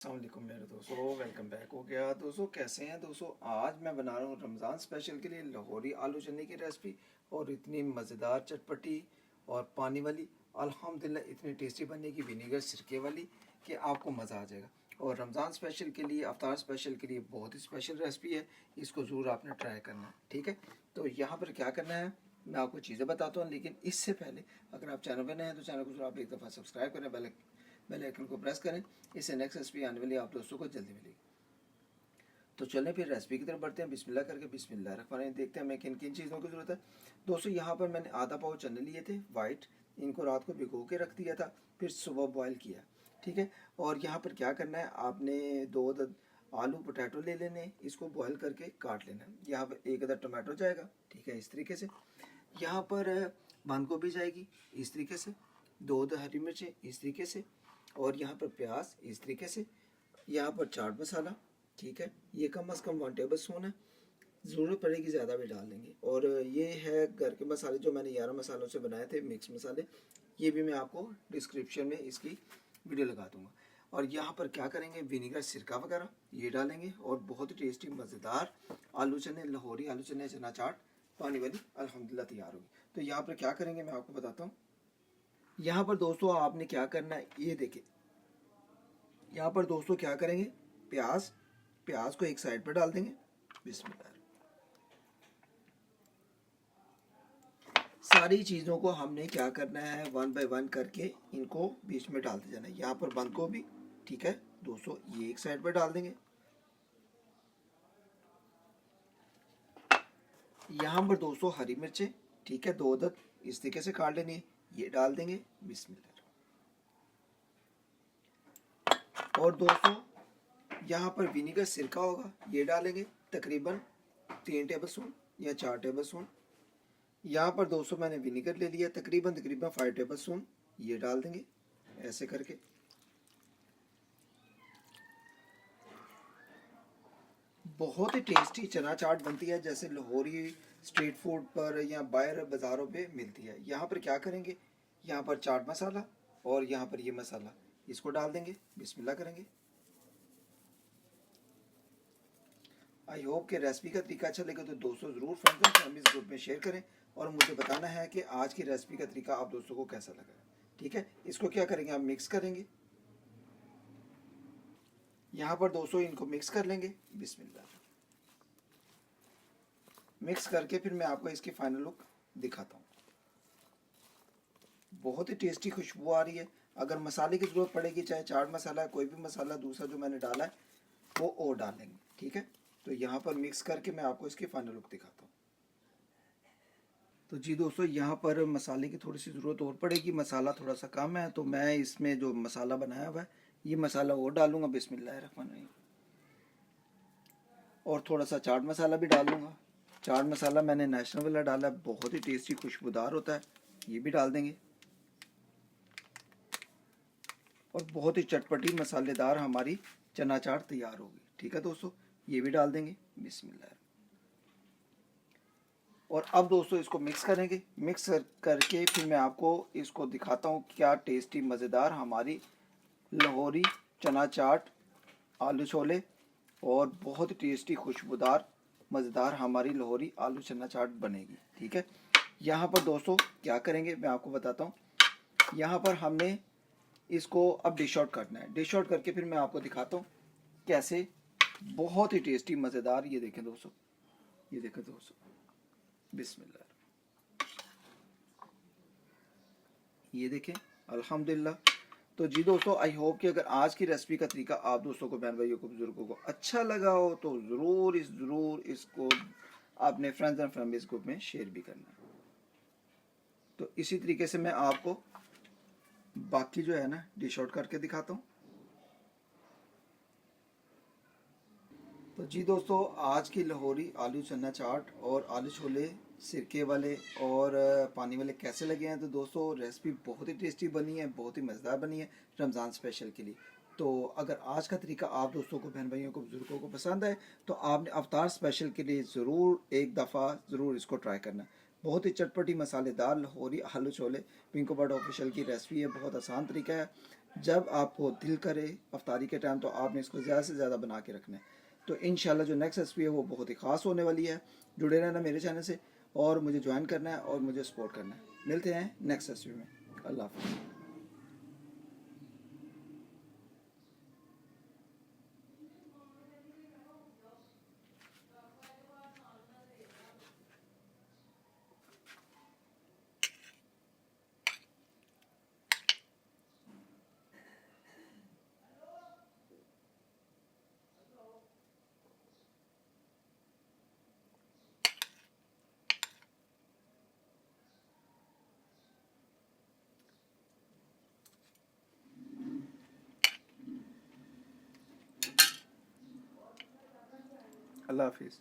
अस्सलामुअलैकुम मेरे दोस्तों, वेलकम बैक हो गया। दोस्तों कैसे हैं दोस्तों? आज मैं बना रहा हूँ रमज़ान स्पेशल के लिए लाहौरी आलू चने की रेसिपी, और इतनी मज़ेदार चटपटी और पानी वाली, अल्हम्दुलिल्लाह इतनी टेस्टी बनेगी विनीगर सिरके वाली कि आपको मज़ा आ जाएगा। और रमज़ान स्पेशल के लिए, अफ्तार स्पेशल के लिए बहुत ही स्पेशल रेसिपी है, इसको ज़रूर आपने ट्राई करना है। ठीक है, तो यहाँ पर क्या करना है मैं आपको चीज़ें बताता हूँ, लेकिन इससे पहले अगर आप चैनल पर नए हैं तो चैनल को जरूर आप एक दफ़ा सब्सक्राइब करें, बेल आइकन को प्रेस करें। इससे नेक्स्ट रेसिपी आने वाली आप दोस्तों को जल्दी मिलेगी। तो चलें फिर रेसिपी की तरफ बढ़ते हैं। बिस्मिल्लाह करके बिस्मिल्लाह रखवाने देखते हैं हमें किन किन चीज़ों की ज़रूरत है। दोस्तों यहाँ पर मैंने आधा पाव चने लिए थे वाइट, इनको रात को भिगो के रख दिया था, फिर सुबह बॉयल किया। ठीक है, और यहाँ पर क्या करना है, आपने दो आलू पोटैटो ले लेने, इसको बॉयल करके काट लेना है। यहाँ पर एक अदर टमाटो जाएगा, ठीक है, इस तरीके से। यहाँ पर बंद गोभी जाएगी इस तरीके से, दो हरी मिर्चें इस तरीके से, और यहाँ पर प्याज इस तरीके से। यहाँ पर चाट मसाला, ठीक है, ये कम से कम 1 टेबल स्पून है, ज़रूरत पड़ेगी ज़्यादा भी डाल देंगे। और ये है घर के मसाले जो मैंने 11 मसालों से बनाए थे, मिक्स मसाले, ये भी मैं आपको डिस्क्रिप्शन में इसकी वीडियो लगा दूंगा। और यहाँ पर क्या करेंगे, विनीगर सिरका वगैरह ये डालेंगे, और बहुत ही टेस्टी मज़ेदार आलू चने, लाहौरी आलू चने चना चाट पानी वाली अल्हम्दुलिल्लाह तैयार होगी। तो यहाँ पर क्या करेंगे मैं आपको बताता हूँ। यहाँ पर दोस्तों आपने क्या करना है, ये देखिए, यहाँ पर दोस्तों क्या करेंगे, प्याज प्याज को एक साइड पर डाल देंगे। बिस्मिल्लाह। सारी चीज़ों को हमने क्या करना है, 1 बाय 1 करके इनको बीच में डालते जाना है। यहाँ पर बंद गोभी, ठीक है दोस्तों, ये एक साइड पर डाल देंगे। यहाँ पर दोस्तों हरी मिर्चें, ठीक है, 2 अदद इस तरीके से काट लेनी है, ये डाल देंगे। बिस्मिल्लाह। और दोस्तों यहाँ पर विनीगर सिरका होगा, ये डालेंगे तकरीबन 3 टेबल स्पून या 4 टेबल स्पून। यहाँ पर दोस्तों मैंने विनीगर ले लिया तकरीबन 5 टेबल स्पून, ये डाल देंगे ऐसे करके। बहुत ही टेस्टी चना चाट बनती है, जैसे लाहौरी स्ट्रीट फूड पर या बाहर बाज़ारों पे मिलती है। यहाँ पर क्या करेंगे, यहाँ पर चाट मसाला और यहाँ पर ये मसाला, इसको डाल देंगे। बिस्मिल्लाह करेंगे। आई होप कि रेसिपी का तरीका अच्छा लगे तो दोस्तों ज़रूर फ्रेंड्स एंड फैमिलीज ग्रुप में शेयर करें, और मुझे बताना है कि आज की रेसिपी का तरीका आप दोस्तों को कैसा लगा। ठीक है, इसको क्या करेंगे, आप मिक्स करेंगे। यहाँ पर दोस्तों इनको मिक्स कर लेंगे। बिस्मिल्लाह। मिक्स करके फिर मैं आपको इसकी फाइनल लुक दिखाता हूँ। बहुत ही टेस्टी खुशबू आ रही है। अगर मसाले की ज़रूरत पड़ेगी, चाहे चाट मसाला, कोई भी मसाला दूसरा जो मैंने डाला है वो और डालेंगे। ठीक है, तो यहाँ पर मिक्स करके मैं आपको इसकी फाइनल लुक दिखाता हूँ। तो जी दोस्तों, यहाँ पर मसाले की थोड़ी सी ज़रूरत और पड़ेगी, मसाला थोड़ा सा कम है, तो मैं इसमें जो मसाला बनाया हुआ है ये मसाला और डालूंगा। बिस्मिल्लाहिर्रहमानिर्रहीम। और थोड़ा सा चाट मसाला भी डालूंगा। चाट मसाला मैंने नेशनल वाला डाला है, बहुत ही टेस्टी खुशबूदार होता है, ये भी डाल देंगे। और बहुत ही चटपटी मसालेदार हमारी चना चाट तैयार होगी। ठीक है दोस्तों, ये भी डाल देंगे। बिस्मिल्लाह। और अब दोस्तों इसको मिक्स करेंगे। मिक्स करके फिर मैं आपको इसको दिखाता हूँ क्या टेस्टी मज़ेदार हमारी लाहौरी चना चाट, आलू छोले, और बहुत ही टेस्टी खुशबूदार मज़ेदार हमारी लाहौरी आलू चना चाट बनेगी। ठीक है, यहाँ पर दोस्तों क्या करेंगे मैं आपको बताता हूँ। यहाँ पर हमने इसको अब डिश आउट करना है। डिश आउट करके फिर मैं आपको दिखाता हूँ कैसे बहुत ही टेस्टी मज़ेदार, ये देखें दोस्तों, ये देखें दोस्तों। बिस्मिल्लाह। ये देखें, अल्हम्दुलिल्लाह। तो जी दोस्तों, आई होप कि अगर आज की रेसिपी का तरीका आप दोस्तों को, बहन भाइयों को, बुजुर्गों को अच्छा लगा हो तो ज़रूर इसको आपने फ्रेंड्स एंड फैमिलीज ग्रुप में शेयर भी करना है। तो इसी तरीके से मैं आपको बाकी जो है ना डिश आउट करके दिखाता हूँ। तो जी दोस्तों, आज की लाहौरी आलू चना चाट और आलू छोले सिरके वाले और पानी वाले कैसे लगे हैं, तो दोस्तों रेसिपी बहुत ही टेस्टी बनी है, बहुत ही मज़ेदार बनी है रमज़ान स्पेशल के लिए। तो अगर आज का तरीका आप दोस्तों को, बहन भाइयों को, बुजुर्गों को पसंद आए तो आपने अवतार स्पेशल के लिए ज़रूर एक दफ़ा ज़रूर इसको ट्राई करना। बहुत ही चटपटी मसालेदार लाहौरी आलू छोले पिंको बर्ड ऑफिशियल की रेसिपी है, बहुत आसान तरीका है। जब आपको दिल करे अफ्तारी के टाइम तो आपने इसको ज़्यादा से ज़्यादा बना के रखना है। तो इंशाल्लाह जो नेक्स्ट रेसिपी है वो बहुत ही ख़ास होने वाली है। जुड़े रहना मेरे चैनल से और मुझे ज्वाइन करना है और मुझे सपोर्ट करना है। मिलते हैं नेक्स्ट रेसिपी में। अल्लाह हाफ़िज़। अल्लाह हाफ़िज़।